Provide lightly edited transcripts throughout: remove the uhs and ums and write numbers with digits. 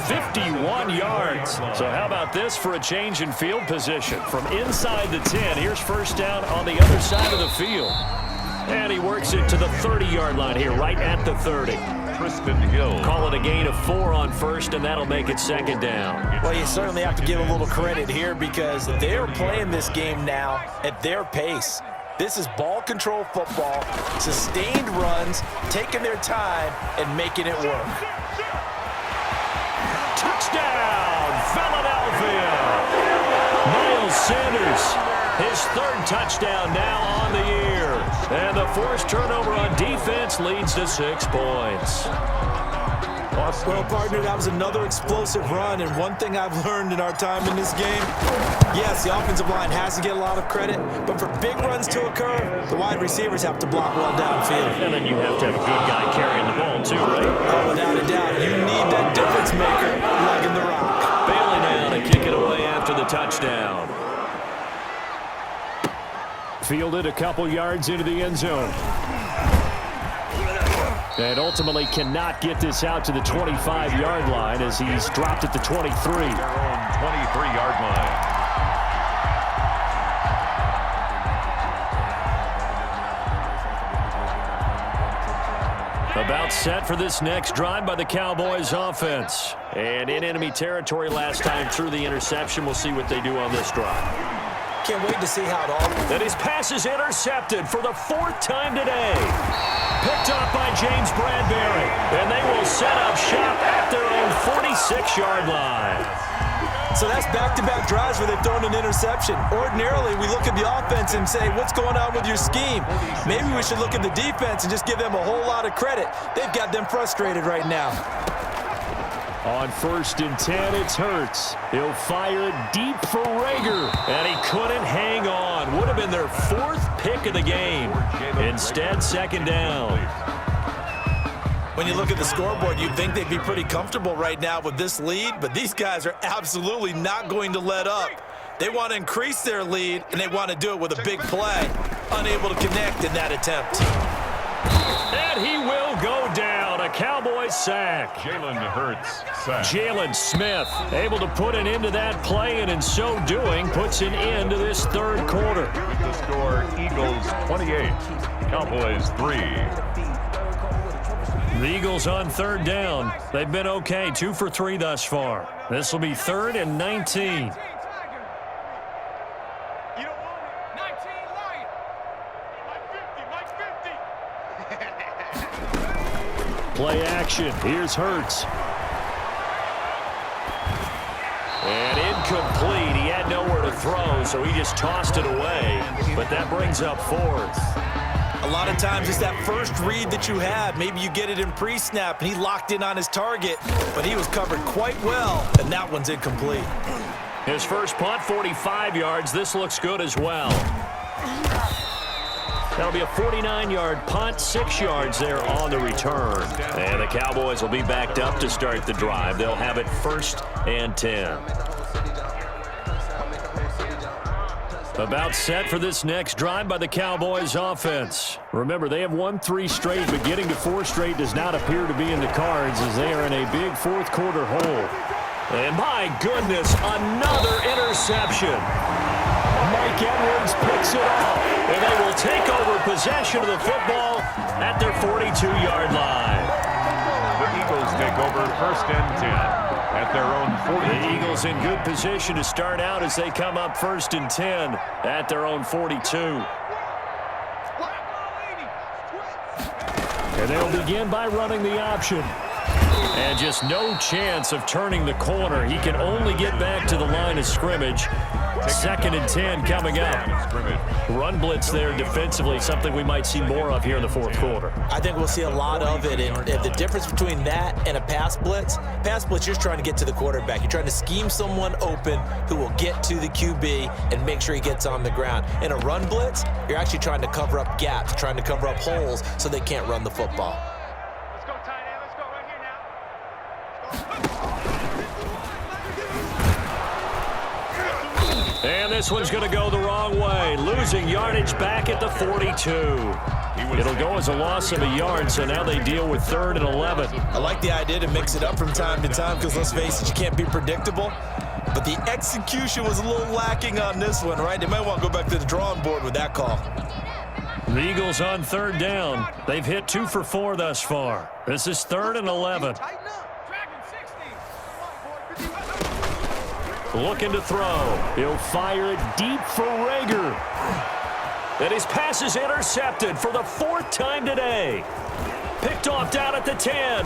51 yards. So how about this for a change in field position? From inside the 10, here's first down on the other side of the field. And he works it to the 30-yard line here, right at the 30. Call it a gain of 4 on first, and that'll make it second down. Well, you certainly have to give a little credit here because they're playing this game now at their pace. This is ball control football, sustained runs, taking their time, and making it work. Touchdown, Philadelphia! Miles Sanders, his third touchdown now on the year. And the forced turnover on defense leads to 6 points. Well, partner, that was another explosive run, and one thing I've learned in our time in this game, yes, the offensive line has to get a lot of credit, but for big runs to occur, the wide receivers have to block well downfield. And then you have to have a good guy carrying the ball, too, right? Oh, without a doubt. You need that difference maker lugging the rock. Bailey now to kick it away after the touchdown. Fielded a couple yards into the end zone. And ultimately cannot get this out to the 25-yard line as he's dropped at the 23. Their own 23-yard line. About set for this next drive by the Cowboys offense. And in enemy territory last time through the interception. We'll see what they do on this drive. Can't wait to see how it all... And his pass is intercepted for the 4th time today. Picked up by James Bradbury. And they will set up shop at their own 46-yard line. So that's back-to-back drives where they've thrown an interception. Ordinarily, we look at the offense and say, what's going on with your scheme? Maybe we should look at the defense and just give them a whole lot of credit. They've got them frustrated right now. On 1st and 10, it's Hurts. He'll fire deep for Rager. And he couldn't hang on. Would have been their 4th pick of the game. Instead, second down. When you look at the scoreboard, you'd think they'd be pretty comfortable right now with this lead, but these guys are absolutely not going to let up. They want to increase their lead, and they want to do it with a big play. Unable to connect in that attempt. And he will go down. A Cowboys sack. Jalen Hurts sack. Jalen Smith able to put an end to that play, and in so doing, puts an end to this 3rd quarter. With the score, Eagles 28, Cowboys 3. The Eagles on 3rd down. They've been okay, 2 for 3 thus far. This will be 3rd and 19. Play action. Here's Hurts. And incomplete. He had nowhere to throw, so he just tossed it away. But that brings up 4th. A lot of times it's that first read that you have. Maybe you get it in pre-snap, and he locked in on his target, but he was covered quite well, and that one's incomplete. His first punt, 45 yards. This looks good as well. That'll be a 49-yard punt, 6 yards there on the return. And the Cowboys will be backed up to start the drive. They'll have it 1st and 10. About set for this next drive by the Cowboys offense. Remember, they have won 3 straight, but getting to 4 straight does not appear to be in the cards as they are in a big 4th quarter hole. And my goodness, another interception. Mike Edwards picks it off, and they will take over possession of the football at their 42-yard line. The Eagles take over 1st and 10 at their own 40. The Eagles in good position to start out as they come up 1st and 10 at their own 42. And they'll begin by running the option. And just no chance of turning the corner. He can only get back to the line of scrimmage. 2nd and 10 coming up. Run blitz there defensively, something we might see more of here in the 4th quarter. I think we'll see a lot of it. And the difference between that and a pass blitz, you're just trying to get to the quarterback. You're trying to scheme someone open who will get to the QB and make sure he gets on the ground. In a run blitz, you're actually trying to cover up gaps, trying to cover up holes so they can't run the football. Let's go, tight end. Let's go right here now. And this one's going to go the wrong way. Losing yardage back at the 42. It'll go as a loss of a yard, so now they deal with 3rd and 11. I like the idea to mix it up from time to time because, let's face it, you can't be predictable. But the execution was a little lacking on this one, right? They might want to go back to the drawing board with that call. The Eagles on 3rd down. They've hit 2 for 4 thus far. This is 3rd and 11. Looking to throw. He'll fire it deep for Rager. And his pass is intercepted for the 4th time today. Picked off down at the 10.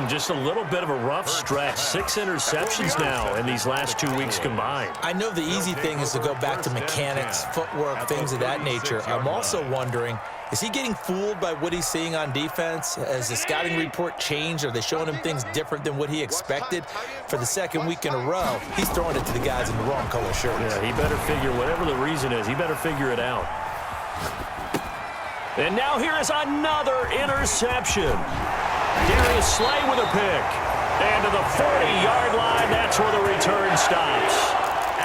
Just a little bit of a rough stretch. 6 interceptions now in these last 2 weeks combined. I know the easy thing is to go back to mechanics, footwork, things of that nature. I'm also wondering, is he getting fooled by what he's seeing on defense? Has the scouting report changed? Are they showing him things different than what he expected? For the 2nd week in a row, he's throwing it to the guys in the wrong color shirts. Yeah, he better figure, whatever the reason is, he better figure it out. And now here is another interception. Darius Slay with a pick. And to the 40-yard line, that's where the return stops.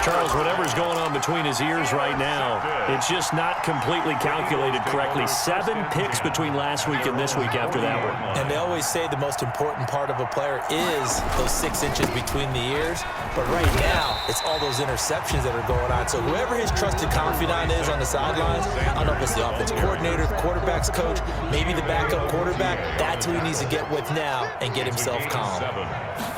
Charles, whatever's going on between his ears right now, it's just not completely calculated correctly. 7 picks between last week and this week after that one. And they always say the most important part of a player is those 6 inches between the ears. But right now, it's all those interceptions that are going on. So whoever his trusted confidant is on the sidelines, I don't know if it's the offensive coordinator, the quarterback's coach, maybe the backup quarterback, that's who he needs to get with now and get himself calm.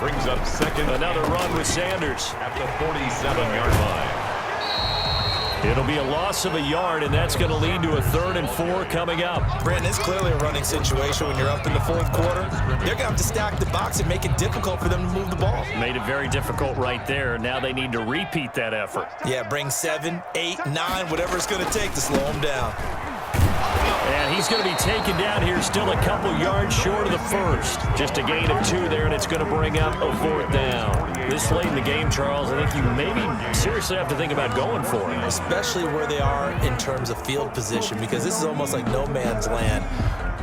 Brings up 2nd. Another run with Sanders. At the 47-yard line. It'll be a loss of a yard, and that's going to lead to a 3rd and 4 coming up. Brandon, it's clearly a running situation when you're up in the 4th quarter. They're going to have to stack the box and make it difficult for them to move the ball. Made it very difficult right there. Now they need to repeat that effort. Yeah, bring 7, 8, 9, whatever it's going to take to slow them down. And he's going to be taken down here still a couple yards short of the 1st. Just a gain of 2 there, and it's going to bring up a 4th down. This late in the game, Charles, I think you maybe seriously have to think about going for it. Especially where they are in terms of field position, because this is almost like no man's land.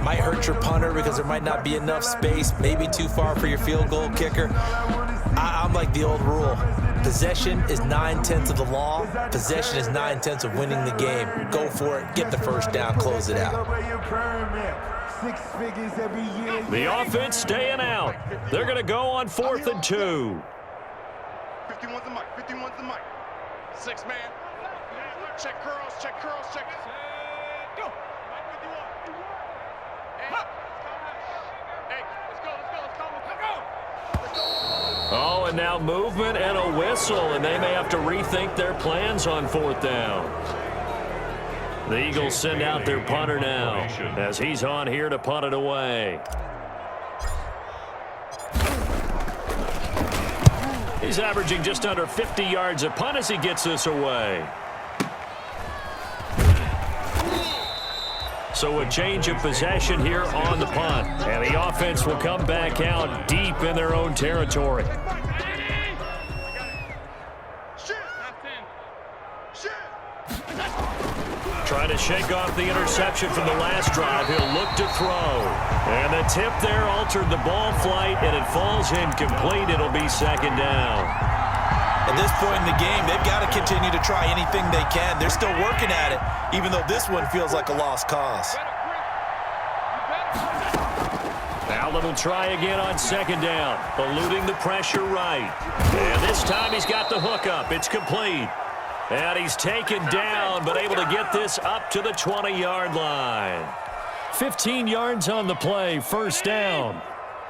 Might hurt your punter because there might not be enough space, maybe too far for your field goal kicker. I'm like the old rule. Possession is 9/10 of the law. Possession is 9/10 of winning the game. Go for it. Get the 1st down. Close it out. The offense staying out. They're going to go on 4th and 2. 51's the mic. 51's the mic. 6 man. Check curls. Check curls. Check. Go. Mike 51. Hey, let's go. Let's go. Let's go. Let's go. Let's go. Oh, and now movement and a whistle, and they may have to rethink their plans on 4th down. The Eagles send out their punter now as he's on here to punt it away. He's averaging just under 50 yards a punt as he gets this away. So a change of possession here on the punt. And the offense will come back out deep in their own territory. Trying to shake off the interception from the last drive. He'll look to throw. And the tip there altered the ball flight, and it falls incomplete. It'll be 2nd down. At this point in the game, they've got to continue to try anything they can. They're still working at it, even though this one feels like a lost cause. Allen will try again on 2nd down, eluding the pressure right. And this time he's got the hook up. It's complete. And he's taken down, but able to get this up to the 20-yard line. 15 yards on the play, 1st down.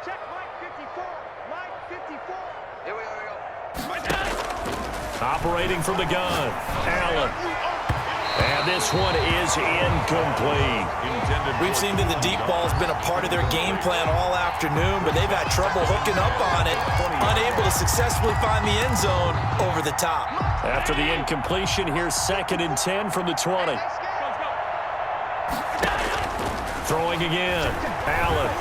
Check line 54. Line 54. Here we go. Operating from the gun, Allen. And this one is incomplete. We've seen that the deep ball's been a part of their game plan all afternoon, but they've had trouble hooking up on it, unable to successfully find the end zone over the top. After the incompletion, here's 2nd and 10 from the 20. Throwing again, Allen.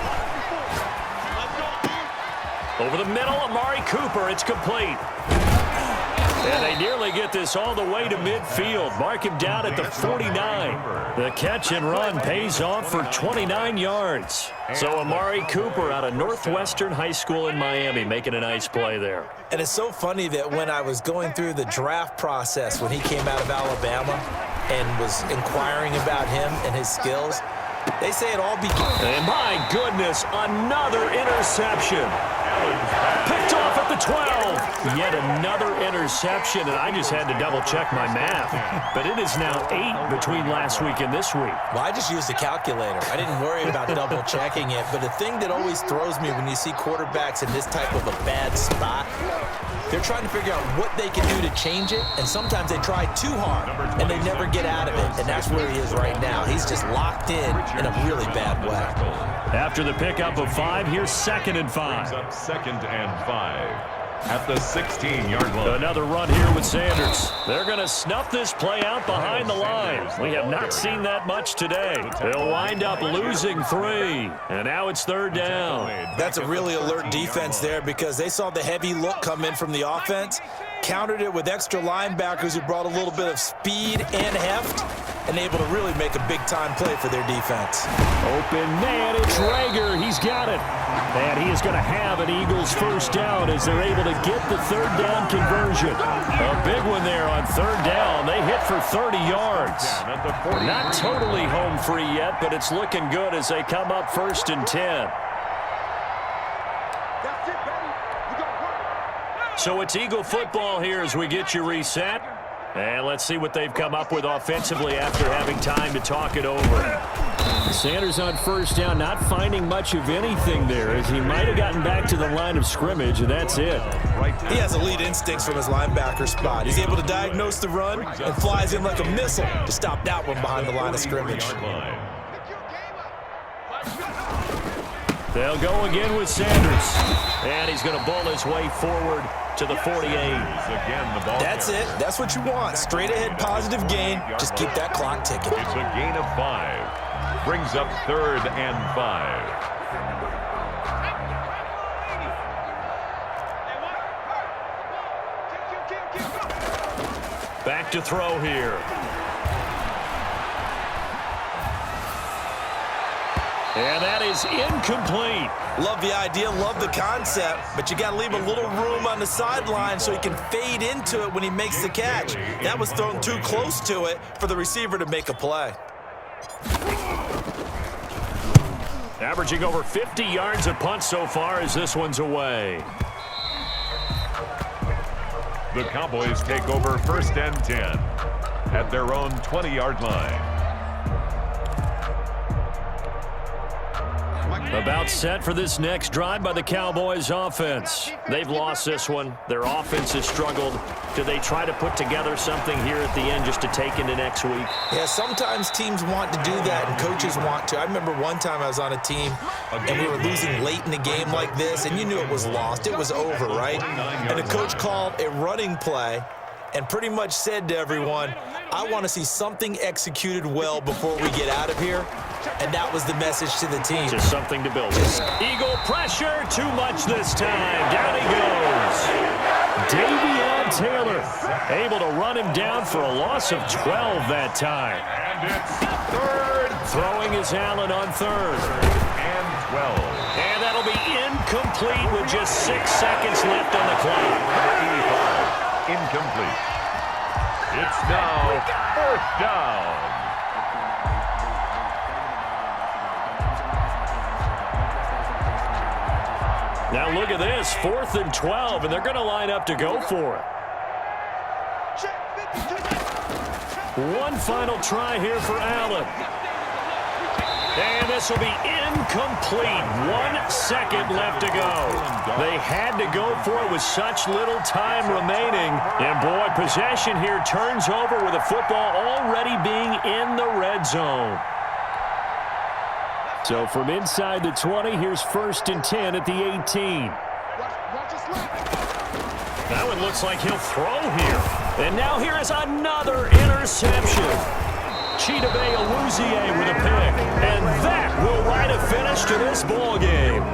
Over the middle, Amari Cooper, it's complete. And they nearly get this all the way to midfield. Mark him down at the 49. The catch and run pays off for 29 yards. So Amari Cooper out of Northwestern High School in Miami making a nice play there. And it's so funny that when I was going through the draft process when he came out of Alabama and was inquiring about him and his skills, they say it all began. And my goodness, another interception. Picked off at the 12. Yet another interception, and I just had to double-check my math. But it is now 8 between last week and this week. Well, I just used a calculator. I didn't worry about double-checking it. But the thing that always throws me when you see quarterbacks in this type of a bad spot, they're trying to figure out what they can do to change it, and sometimes they try too hard, and they never get out of it, and that's where he is right now. He's just locked in a really bad way. After the pickup of 5, here's 2nd and 5. Up 2nd and 5 at the 16-yard line. Another run here with Sanders. They're going to snuff this play out behind the line. We have not seen that much today. They'll wind up losing 3, and now it's 3rd down. That's a really alert defense there because they saw the heavy look come in from the offense, countered it with extra linebackers who brought a little bit of speed and heft, and able to really make a big-time play for their defense. Open man, it's Rager. He's got it. And he is going to have an Eagles 1st down as they're able to get the 3rd down conversion. A big one there on 3rd down. They hit for 30 yards. Not totally home free yet, but it's looking good as they come up 1st and 10. So it's Eagle football here as we get you reset. And let's see what they've come up with offensively after having time to talk it over. Sanders on 1st down, not finding much of anything there as he might have gotten back to the line of scrimmage, and that's it. He has elite instincts from his linebacker spot. He's able to diagnose the run and flies in like a missile to stop that one behind the line of scrimmage. They'll go again with Sanders. And he's going to bowl his way forward to the 48. That's it. That's what you want. Straight ahead positive gain. Just keep that clock ticking. It's a gain of 5. Brings up 3rd and 5. Back to throw here. And that is incomplete. Love the idea, love the concept, but you got to leave a little room on the sideline so he can fade into it when he makes the catch. That was thrown too close to it for the receiver to make a play. Averaging over 50 yards a punt so far as this one's away. The Cowboys take over 1st and 10 at their own 20-yard line. About set for this next drive by the Cowboys offense. They've lost this one. Their offense has struggled. Do they try to put together something here at the end just to take into next week? Yeah, sometimes teams want to do that and coaches want to. I remember one time I was on a team and we were losing late in the game like this, and you knew it was lost. It was over, right? And the coach called a running play and pretty much said to everyone, I want to see something executed well before we get out of here. And that was the message to the team. Just something to build. Eagle pressure, too much this time. Down he goes. Davion Taylor able to run him down for a loss of 12 that time. And it's 3rd. Throwing is Allen on 3rd. And 12. And that'll be incomplete with just 6 seconds left on the clock. Incomplete. It's now 4th down. Now look at this, 4th and 12, and they're going to line up to go for it. One final try here for Allen. And this will be incomplete. 1 second left to go. They had to go for it with such little time remaining. And boy, possession here turns over with the football already being in the red zone. So from inside the 20, here's 1st and 10 at the 18. That one looks like he'll throw here. And now here is another interception. Chidobe Awuzie with a pick. And that will write a finish to this ball game.